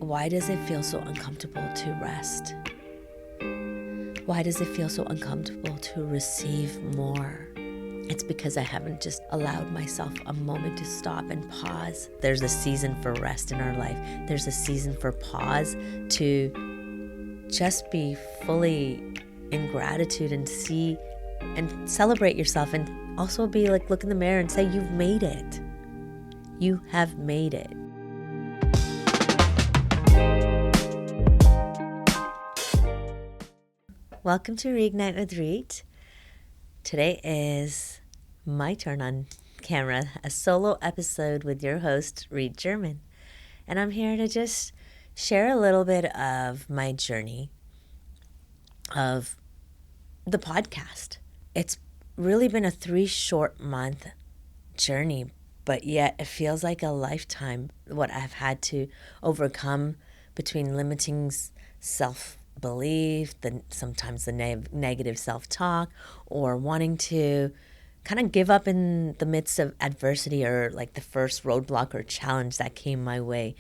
Why does it feel so uncomfortable to rest? Why does it feel so uncomfortable to receive more? It's because I haven't just allowed myself a moment to stop and pause. There's a season for rest in our life. There's a season for pause to just be fully in gratitude and see and celebrate yourself, and also be like, look in the mirror and say, you've made it. You have made it. Welcome to Reignite with Reet. Today is my turn on camera, a solo episode with your host, Reet German. And I'm here to just share a little bit of my journey of the podcast. It's really been a 3 short month journey, but yet it feels like a lifetime, what I've had to overcome between limiting self-belief, sometimes the negative self-talk, or wanting to kind of give up in the midst of adversity, or like the first roadblock or challenge that came my way.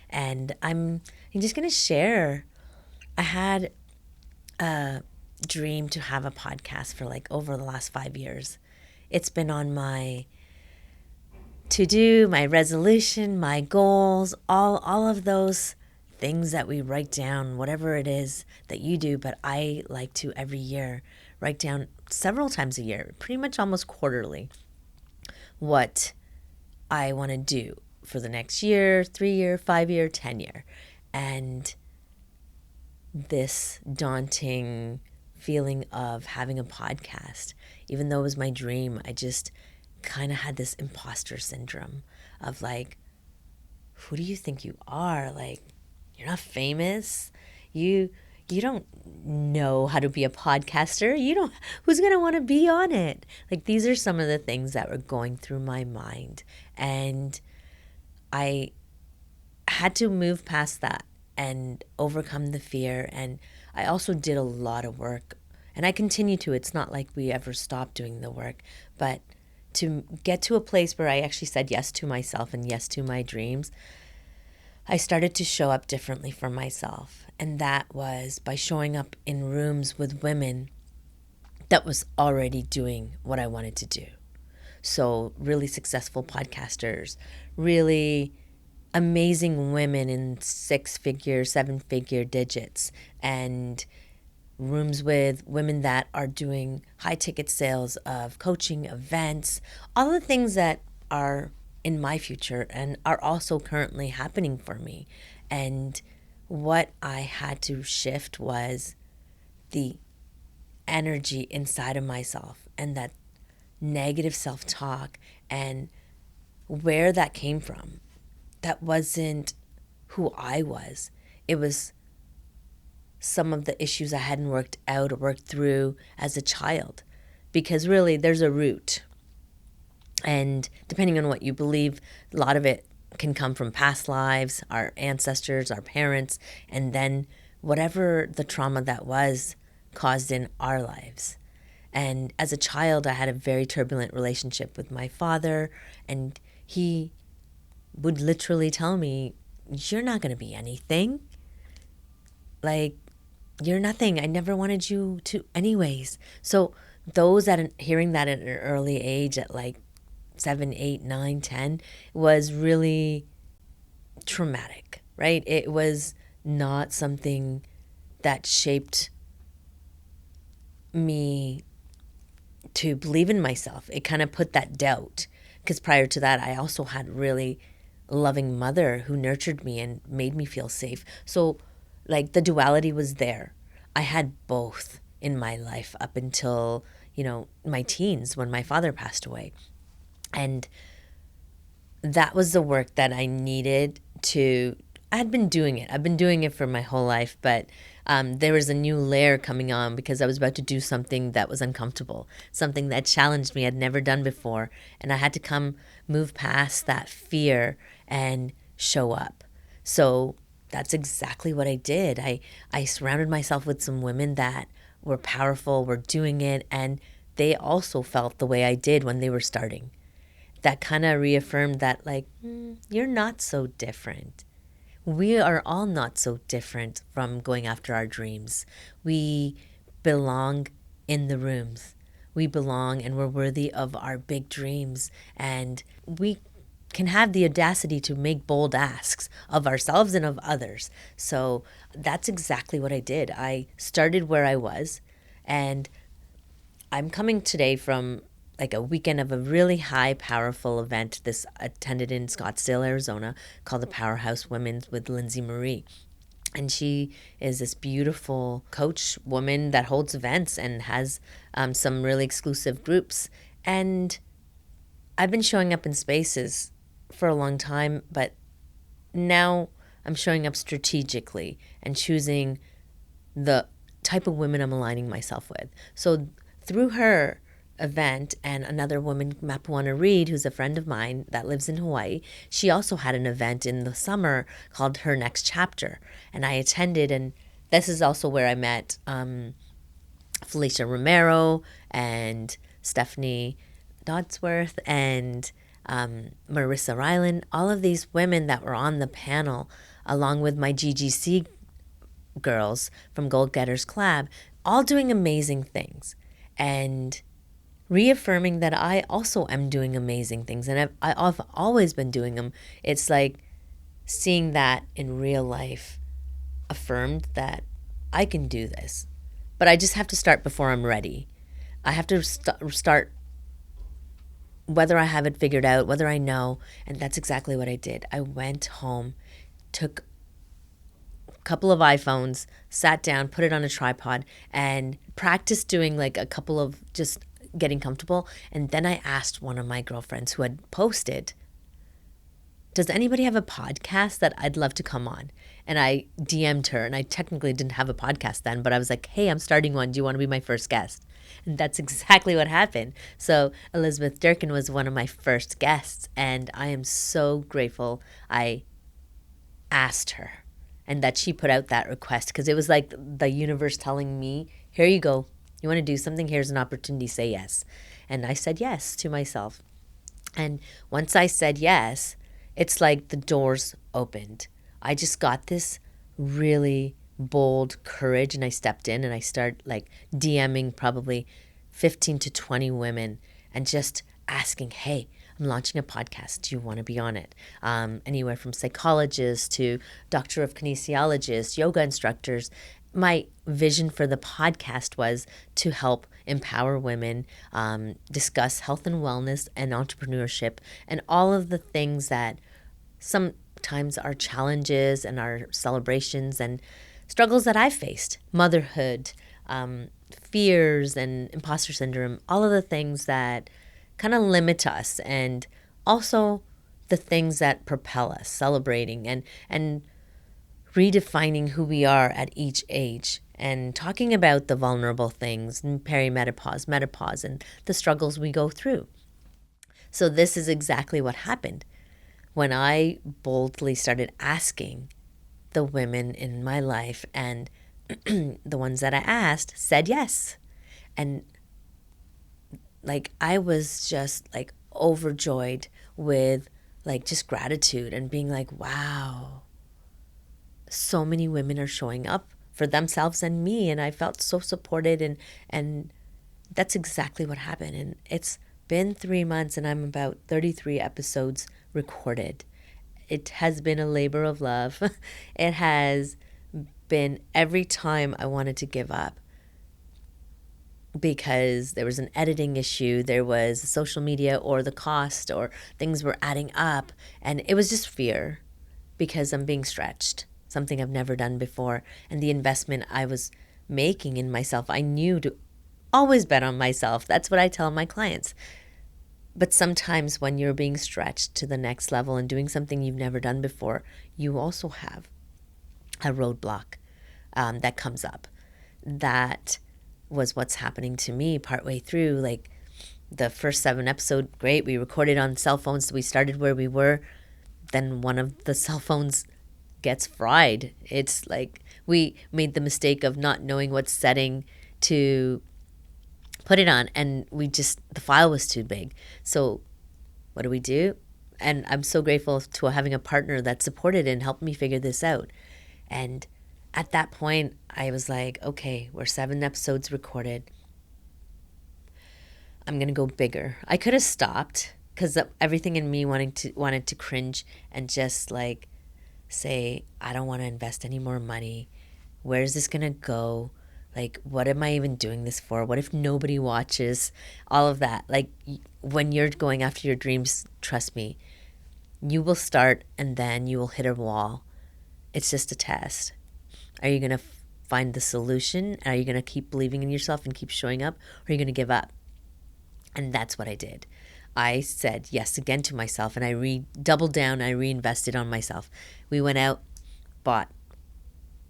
And I'm just going to share. I had a dream to have a podcast for like over the last 5 years. It's been on my to-do, my resolution, my goals, all of those things that we write down, whatever it is that you do. But I like to every year write down several times a year, pretty much almost quarterly, what I want to do for the next year, 3-year, 5-year, 10-year. And this daunting feeling of having a podcast, even though it was my dream, I just kind of had this imposter syndrome of like, who do you think you are? Like, you're not famous. You don't know how to be a podcaster. Who's going to want to be on it? Like, these are some of the things that were going through my mind. And I had to move past that and overcome the fear. And I also did a lot of work, and I continue to. It's not like we ever stopped doing the work, but to get to a place where I actually said yes to myself and yes to my dreams, I started to show up differently for myself. And that was by showing up in rooms with women that was already doing what I wanted to do. So really successful podcasters, really amazing women in 6-figure, 7-figure digits, and rooms with women that are doing high ticket sales of coaching, events, all the things that are in my future and are also currently happening for me. And what I had to shift was the energy inside of myself and that negative self-talk, and where that came from. That wasn't who I was. It was some of the issues I hadn't worked out or worked through as a child. Because really, there's a root. And depending on what you believe, a lot of it can come from past lives, our ancestors, our parents, and then whatever the trauma that was caused in our lives. And as a child, I had a very turbulent relationship with my father, and he would literally tell me, you're not going to be anything. Like, you're nothing. I never wanted you to anyways. So those that hearing that at an early age, at like 7, 8, 9, 10, was really traumatic, right? It was not something that shaped me to believe in myself. It kind of put that doubt, because prior to that, I also had really loving mother who nurtured me and made me feel safe. So like the duality was there. I had both in my life up until, my teens, when my father passed away. And that was the work that I needed to. I had been doing it. I've been doing it for my whole life, but there was a new layer coming on because I was about to do something that was uncomfortable, something that challenged me, I'd never done before. And I had to move past that fear and show up. So that's exactly what I did. I surrounded myself with some women that were powerful, were doing it, and they also felt the way I did when they were starting. That kind of reaffirmed that, like, you're not so different. we are all not so different from going after our dreams. We belong in the rooms. We belong and we're worthy of our big dreams. And we can have the audacity to make bold asks of ourselves and of others. So that's exactly what I did. I started where I was, and I'm coming today from like a weekend of a really high, powerful event this attended in Scottsdale, Arizona, called the Powerhouse Women's with Lindsay Marie. And she is this beautiful coach woman that holds events and has some really exclusive groups. And I've been showing up in spaces for a long time, but now I'm showing up strategically and choosing the type of women I'm aligning myself with. So through her event and another woman, Mapuana Reed, who's a friend of mine that lives in Hawaii, she also had an event in the summer called Her Next Chapter. And I attended, and this is also where I met Felicia Romero and Stephanie Dodsworth and Marissa Ryland, all of these women that were on the panel, along with my GGC girls from Gold Getters Collab, all doing amazing things and reaffirming that I also am doing amazing things. And I've always been doing them. It's like seeing that in real life affirmed that I can do this. But I just have to start before I'm ready. I have to start whether I have it figured out, whether I know. And that's exactly what I did. I went home, took a couple of iPhones, sat down, put it on a tripod, and practiced doing like a couple of just getting comfortable. And then I asked one of my girlfriends who had posted, does anybody have a podcast that I'd love to come on? And I DM'd her, and I technically didn't have a podcast then, but I was like, hey, I'm starting one. Do you want to be my first guest? And that's exactly what happened. So Elizabeth Durkin was one of my first guests, and I am so grateful I asked her and that she put out that request, because it was like the universe telling me, here you go. You want to do something? Here's an opportunity. Say yes. And I said yes to myself. And once I said yes, it's like the doors opened. I just got this really bold courage, and I stepped in and I started like DMing probably 15 to 20 women and just asking, hey, I'm launching a podcast. Do you want to be on it? Anywhere from psychologists to doctor of kinesiologists, yoga instructors. My vision for the podcast was to help empower women, discuss health and wellness and entrepreneurship and all of the things that sometimes are challenges and our celebrations and struggles that I've faced. Motherhood, fears and imposter syndrome, all of the things that kind of limit us, and also the things that propel us, celebrating and redefining who we are at each age, and talking about the vulnerable things and perimenopause, menopause, and the struggles we go through. So this is exactly what happened when I boldly started asking the women in my life, and the ones that I asked said yes. And like I was just like overjoyed with like just gratitude and being like, wow, so many women are showing up for themselves and me, and I felt so supported, and that's exactly what happened. And it's been 3 months and I'm about 33 episodes recorded. It has been a labor of love. It has been every time I wanted to give up, because there was an editing issue, there was social media or the cost or things were adding up, and it was just fear because I'm being stretched, something I've never done before. And the investment I was making in myself, I knew to always bet on myself. That's what I tell my clients. But sometimes when you're being stretched to the next level and doing something you've never done before, you also have a roadblock that comes up. That was what's happening to me partway through. Like the first 7 episodes, great. We recorded on cell phones. So we started where we were. Then one of the cell phones gets fried. It's like we made the mistake of not knowing what setting to put it on, and the file was too big. So what do? And I'm so grateful to having a partner that supported and helped me figure this out. And at that point, I was like, okay, we're 7 episodes recorded. I'm going to go bigger. I could have stopped because everything in me wanted to cringe and just like say, I don't want to invest any more money. Where is this going to go? Like, what am I even doing this for? What if nobody watches? All of that. Like, when you're going after your dreams, trust me, you will start and then you will hit a wall. It's just a test. Are you going to find the solution? Are you going to keep believing in yourself and keep showing up? Or are you going to give up? And that's what I did. I said yes again to myself, and I doubled down. I reinvested on myself. We went out, bought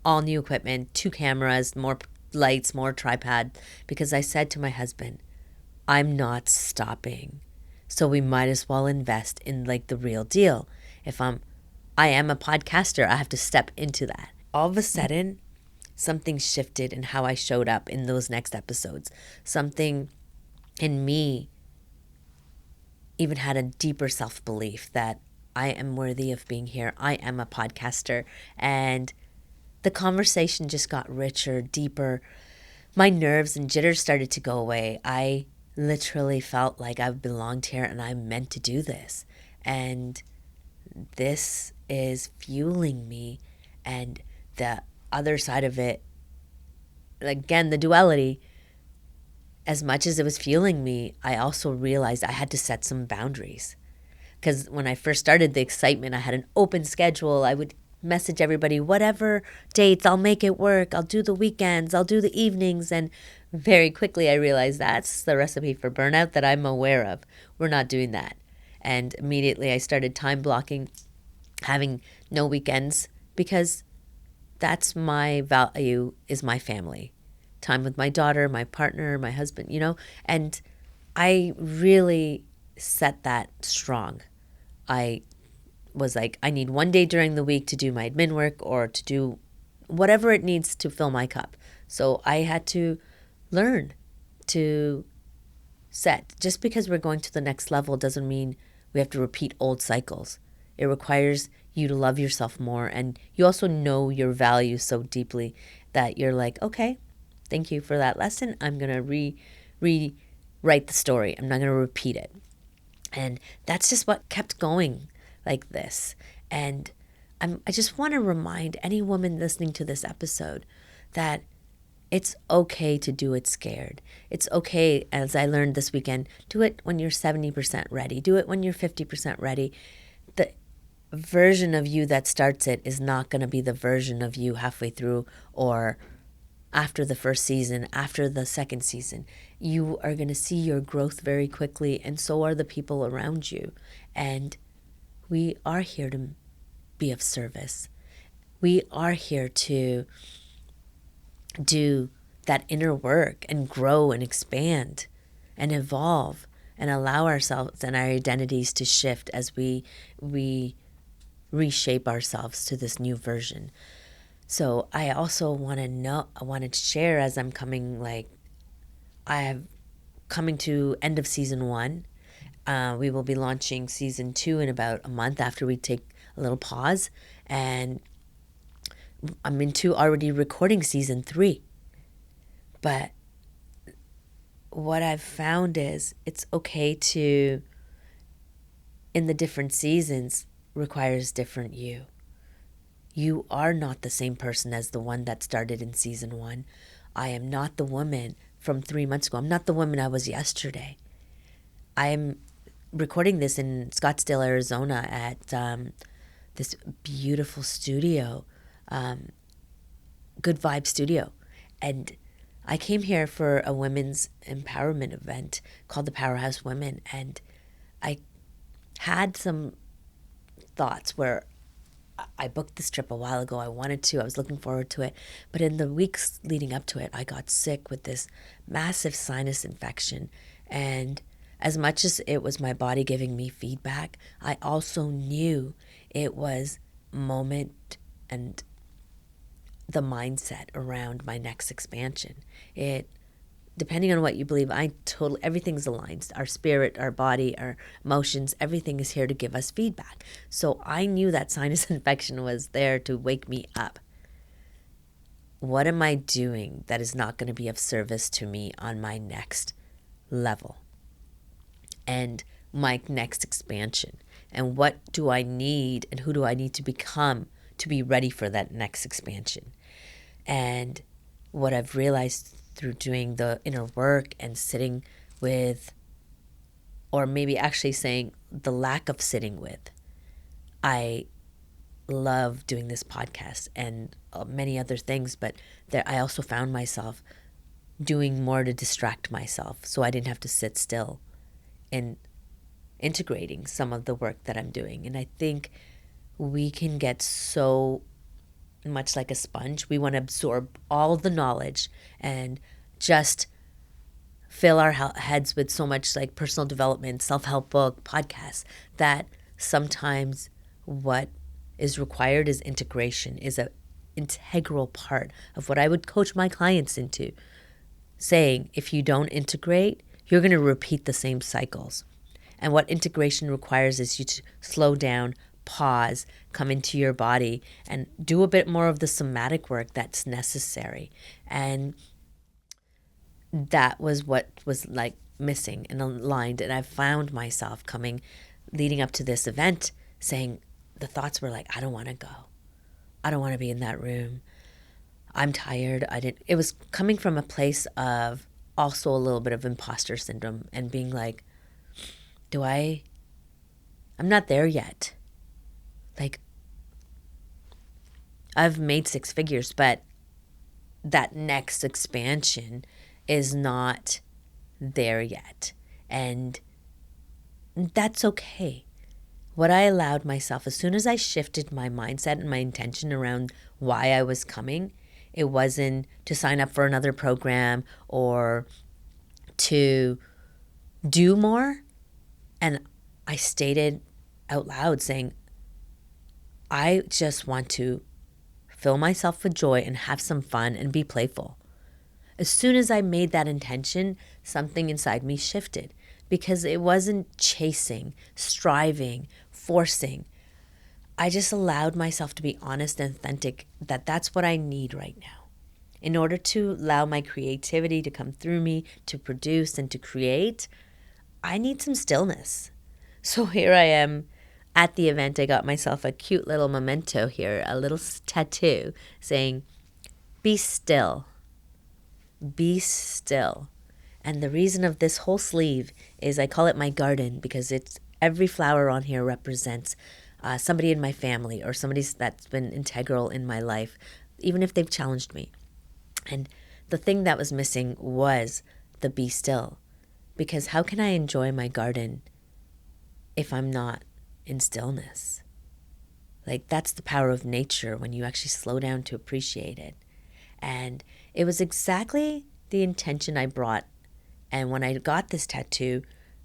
all new equipment, 2 cameras, more lights, more tripod, because I said to my husband, I'm not stopping. So we might as well invest in like the real deal. If I am a podcaster, I have to step into that. All of a sudden, something shifted in how I showed up in those next episodes. Something in me even had a deeper self-belief that I am worthy of being here. I am a podcaster. And the conversation just got richer, deeper. My nerves and jitters started to go away. I literally felt like I belonged here and I'm meant to do this. And this is fueling me. And the other side of it, again, the duality, as much as it was fueling me, I also realized I had to set some boundaries. Because when I first started the excitement, I had an open schedule. I would message everybody, whatever dates, I'll make it work. I'll do the weekends, I'll do the evenings. And very quickly I realized that's the recipe for burnout that I'm aware of. We're not doing that. And immediately I started time blocking, having no weekends, because that's my value, is my family. Time with my daughter, my partner, my husband, and I really set that strong. I was like, I need 1 day during the week to do my admin work or to do whatever it needs to fill my cup. So I had to learn to set. Just because we're going to the next level doesn't mean we have to repeat old cycles. It requires you to love yourself more, and you also know your value so deeply that you're like, okay, thank you for that lesson. I'm going to rewrite the story. I'm not going to repeat it. And that's just what kept going like this. And I just want to remind any woman listening to this episode that it's okay to do it scared. It's okay, as I learned this weekend, do it when you're 70% ready. Do it when you're 50% ready. The version of you that starts it is not going to be the version of you halfway through or after the first season, after the second season. You are going to see your growth very quickly, and so are the people around you. And we are here to be of service. We are here to do that inner work and grow and expand and evolve and allow ourselves and our identities to shift as we reshape ourselves to this new version. So I also want to share, as I'm coming, to end of season 1. We will be launching season 2 in about a month after we take a little pause. And I'm into already recording season 3. But what I've found is it's okay to, in the different seasons, requires different you. You are not the same person as the one that started in season 1. I am not the woman from 3 months ago. I'm not the woman I was yesterday. I'm recording this in Scottsdale, Arizona at this beautiful studio, Good Vibe Studio. And I came here for a women's empowerment event called the Powerhouse Women. And I had some thoughts where I booked this trip a while ago. I was looking forward to it. But in the weeks leading up to it, I got sick with this massive sinus infection. And as much as it was my body giving me feedback, I also knew it was moment and the mindset around my next expansion. It depending on what you believe, everything's aligned. Our spirit, our body, our emotions, everything is here to give us feedback. So I knew that sinus infection was there to wake me up. What am I doing that is not going to be of service to me on my next level and my next expansion? And what do I need and who do I need to become to be ready for that next expansion? And what I've realized through doing the inner work and sitting with, or maybe actually saying the lack of sitting with, I love doing this podcast and many other things, but I also found myself doing more to distract myself so I didn't have to sit still and integrating some of the work that I'm doing. And I think we can get so much like a sponge. We want to absorb all the knowledge and just fill our heads with so much like personal development, self-help book, podcasts, that sometimes what is required is integration, is an integral part of what I would coach my clients into, saying if you don't integrate, you're going to repeat the same cycles. And what integration requires is you to slow down, pause, come into your body, and do a bit more of the somatic work that's necessary. And that was what was like missing and aligned. And I found myself leading up to this event, saying the thoughts were like, I don't want to go. I don't want to be in that room. I'm tired. It was coming from a place of also a little bit of imposter syndrome and being like, I'm not there yet. Like, I've made 6 figures, but that next expansion is not there yet. And that's okay. What I allowed myself, as soon as I shifted my mindset and my intention around why I was coming, it wasn't to sign up for another program or to do more. And I stated out loud saying, I just want to fill myself with joy and have some fun and be playful. As soon as I made that intention, something inside me shifted, because it wasn't chasing, striving, forcing. I just allowed myself to be honest and authentic that that's what I need right now. In order to allow my creativity to come through me, to produce and to create, I need some stillness. So here I am at the event. I got myself a cute little memento here, a little tattoo saying, be still. Be still. And the reason of this whole sleeve is I call it my garden, because every flower on here represents somebody in my family or somebody that's been integral in my life, even if they've challenged me. And the thing that was missing was the be still, because how can I enjoy my garden if I'm not in stillness? Like, that's the power of nature when you actually slow down to appreciate it. And it was exactly the intention I brought. And when I got this tattoo,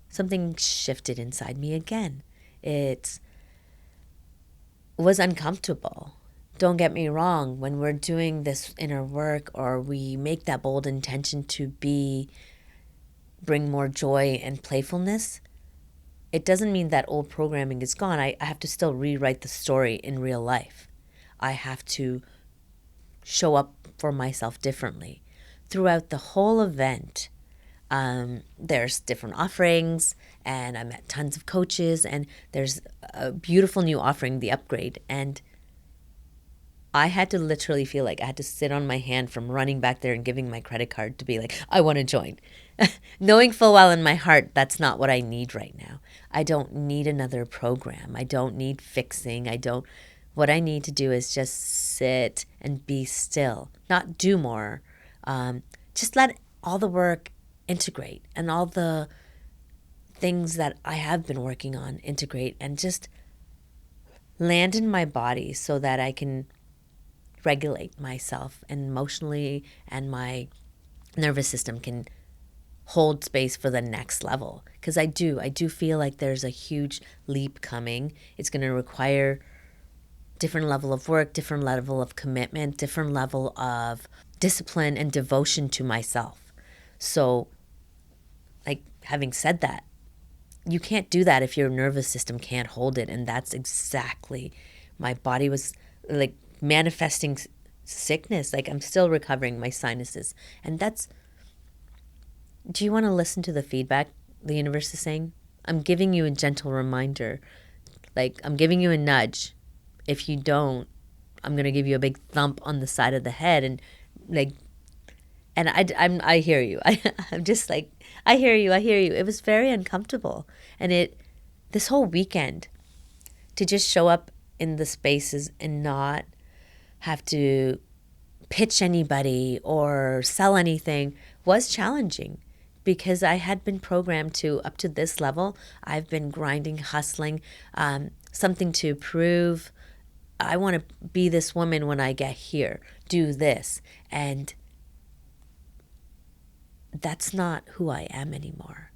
something shifted inside me again. It was uncomfortable. Don't get me wrong. When we're doing this inner work, or we make that bold intention to bring more joy and playfulness, it doesn't mean that old programming is gone. I have to still rewrite the story in real life. I have to show up for myself differently. Throughout the whole event, there's different offerings, and I met tons of coaches, and there's a beautiful new offering, the upgrade. And I had to literally feel like I had to sit on my hand from running back there and giving my credit card to be like, I want to join. Knowing full well in my heart, that's not what I need right now. I don't need another program. I don't need fixing. What I need to do is just sit and be still, not do more. Just let all the work integrate, and all the things that I have been working on integrate, and just land in my body so that I can regulate myself and emotionally, and my nervous system can hold space for the next level. Because I do feel like there's a huge leap coming. It's going to require different level of work, different level of commitment, different level of discipline and devotion to myself. So, like, having said that, you can't do that if your nervous system can't hold it. And that's exactly, my body was like manifesting sickness. Like, I'm still recovering my sinuses. And that's, do you want to listen to the feedback the universe is saying? I'm giving you a gentle reminder. Like, I'm giving you a nudge. If you don't, I'm going to give you a big thump on the side of the head. And like, and I hear you. I'm just like, I hear you. I hear you. It was very uncomfortable. And this whole weekend, to just show up in the spaces and not have to pitch anybody or sell anything was challenging, because I had been programmed to, up to this level, I've been grinding, hustling, something to prove. I want to be this woman when I get here, do this. And that's not who I am anymore.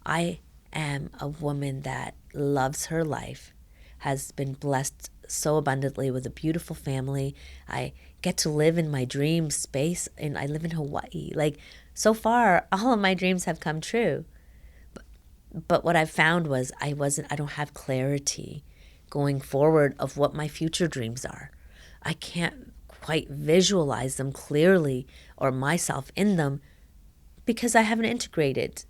I am a woman that loves her life, has been blessed so abundantly with a beautiful family. I get to live in my dream space, and I live in Hawaii. Like, so far, all of my dreams have come true. But what I've found was I don't have clarity going forward of what my future dreams are. I can't quite visualize them clearly or myself in them because I haven't integrated.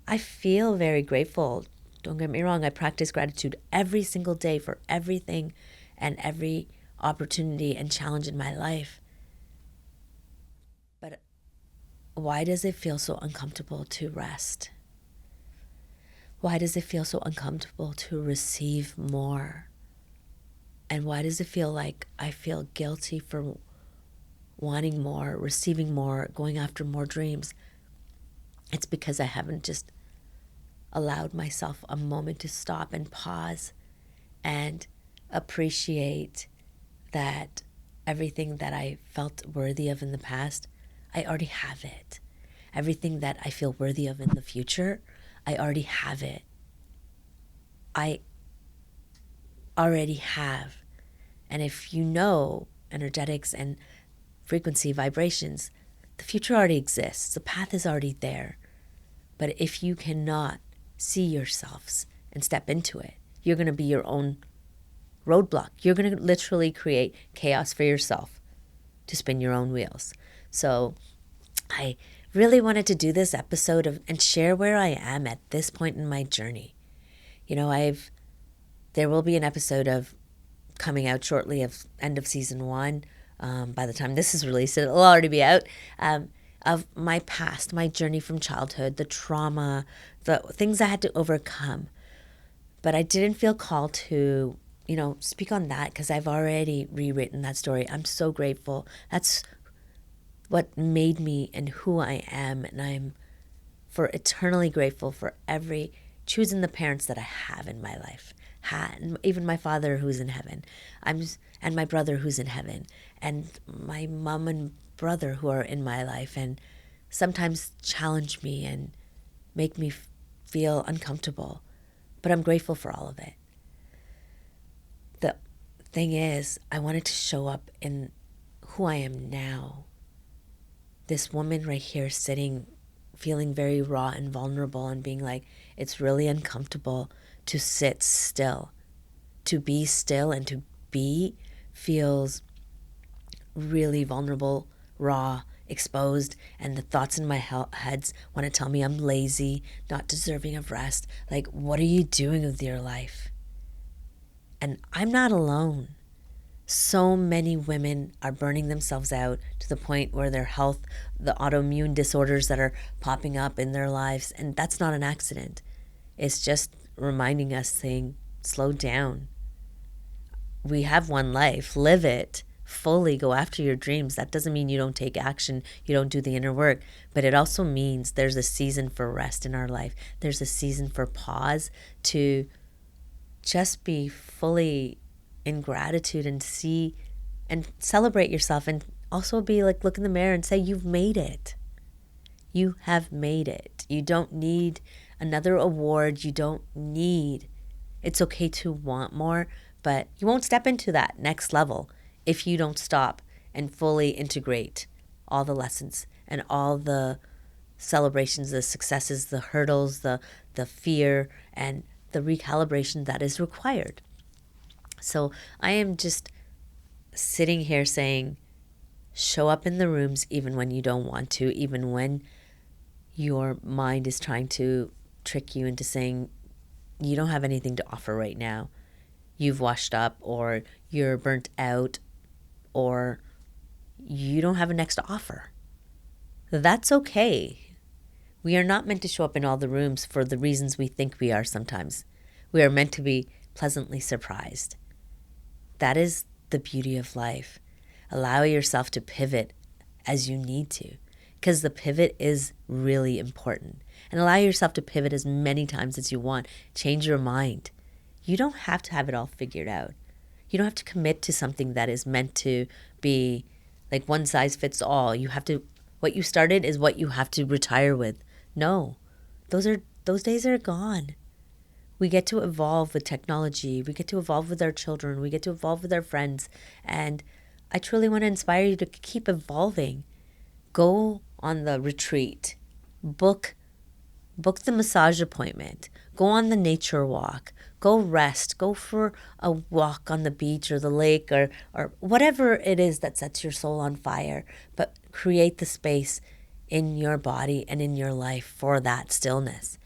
I feel very grateful. Don't get me wrong. I practice gratitude every single day for everything and every opportunity and challenge in my life. But why does it feel so uncomfortable to rest? Why does it feel so uncomfortable to receive more? And why does it feel like I feel guilty for wanting more, receiving more, going after more dreams? It's because I haven't just allowed myself a moment to stop and pause and appreciate that everything that I felt worthy of in the past, I already have it. Everything that I feel worthy of in the future, I already have it. I already have. And if you know energetics and frequency vibrations, the future already exists. The path is already there. But if you cannot see yourselves and step into it, you're going to be your own roadblock. You're going to literally create chaos for yourself to spin your own wheels. So I really wanted to do this episode and share where I am at this point in my journey. You know, there will be an episode of coming out shortly of end of season 1. By the time this is released, it'll already be out. Of my past, my journey from childhood, the trauma, the things I had to overcome. But I didn't feel called to, speak on that because I've already rewritten that story. I'm so grateful. That's what made me and who I am. And I'm for eternally grateful for choosing the parents that I have in my life. Even my father who's in heaven. And my brother who's in heaven. And my mom and brother who are in my life and sometimes challenge me and make me feel uncomfortable. But I'm grateful for all of it. The thing is, I wanted to show up in who I am now. This woman right here sitting, feeling very raw and vulnerable and being like, it's really uncomfortable to sit still. To be still and to be feels really vulnerable, raw, exposed, and the thoughts in my heads want to tell me I'm lazy, not deserving of rest. Like, what are you doing with your life? And I'm not alone. So many women are burning themselves out to the point where their health, the autoimmune disorders that are popping up in their lives, and that's not an accident. It's just reminding us, saying, slow down. We have one life, live it. Fully go after your dreams. That doesn't mean you don't take action, you don't do the inner work, but it also means there's a season for rest in our life. There's a season for pause to just be fully in gratitude and see and celebrate yourself, and also be like, look in the mirror and say, you've made it. You have made it. You don't need another award. You don't need, it's okay to want more, but you won't step into that next level if you don't stop and fully integrate all the lessons and all the celebrations, the successes, the hurdles, the fear, and the recalibration that is required. So I am just sitting here saying, show up in the rooms even when you don't want to, even when your mind is trying to trick you into saying you don't have anything to offer right now. You've washed up, or you're burnt out, or you don't have a next offer. That's okay. We are not meant to show up in all the rooms for the reasons we think we are sometimes. We are meant to be pleasantly surprised. That is the beauty of life. Allow yourself to pivot as you need to, because the pivot is really important. And allow yourself to pivot as many times as you want. Change your mind. You don't have to have it all figured out. You don't have to commit to something that is meant to be like one size fits all. You have to, what you started is what you have to retire with. No, those days are gone. We get to evolve with technology. We get to evolve with our children. We get to evolve with our friends. And I truly want to inspire you to keep evolving. Go on the retreat. Book the massage appointment. Go on the nature walk. Go rest. Go for a walk on the beach or the lake, or whatever it is that sets your soul on fire. But create the space in your body and in your life for that stillness,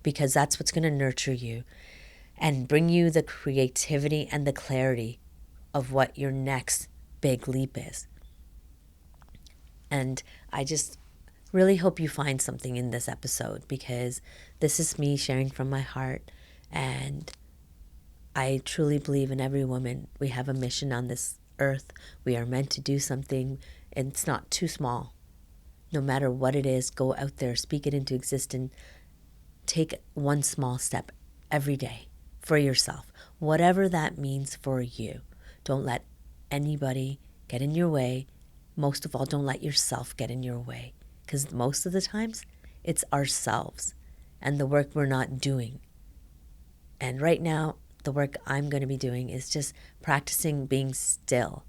because that's what's going to nurture you and bring you the creativity and the clarity of what your next big leap is. And I just really hope you find something in this episode, because this is me sharing from my heart. And I truly believe in every woman. We have a mission on this earth. We are meant to do something, and it's not too small. No matter what it is, go out there, speak it into existence. Take one small step every day for yourself, whatever that means for you. Don't let anybody get in your way. Most of all, don't let yourself get in your way, because most of the times it's ourselves and the work we're not doing. And right now, the work I'm going to be doing is just practicing being still,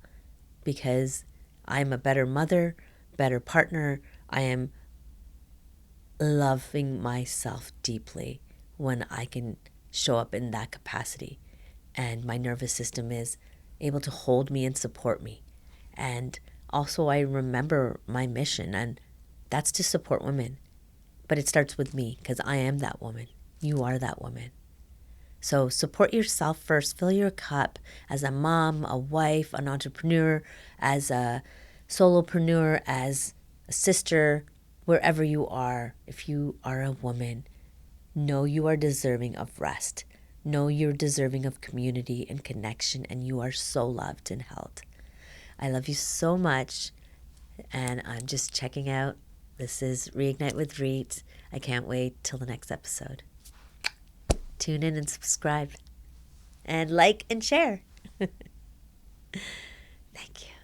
because I'm a better mother, better partner. I am loving myself deeply when I can show up in that capacity. And my nervous system is able to hold me and support me. And also I remember my mission, and that's to support women. But it starts with me, because I am that woman. You are that woman. So support yourself first. Fill your cup as a mom, a wife, an entrepreneur, as a solopreneur, as a sister, wherever you are. If you are a woman, know you are deserving of rest. Know you're deserving of community and connection, and you are so loved and held. I love you so much, and I'm just checking out. This is Reignite with Reet. I can't wait till the next episode. Tune in and subscribe, and like and share. Thank you.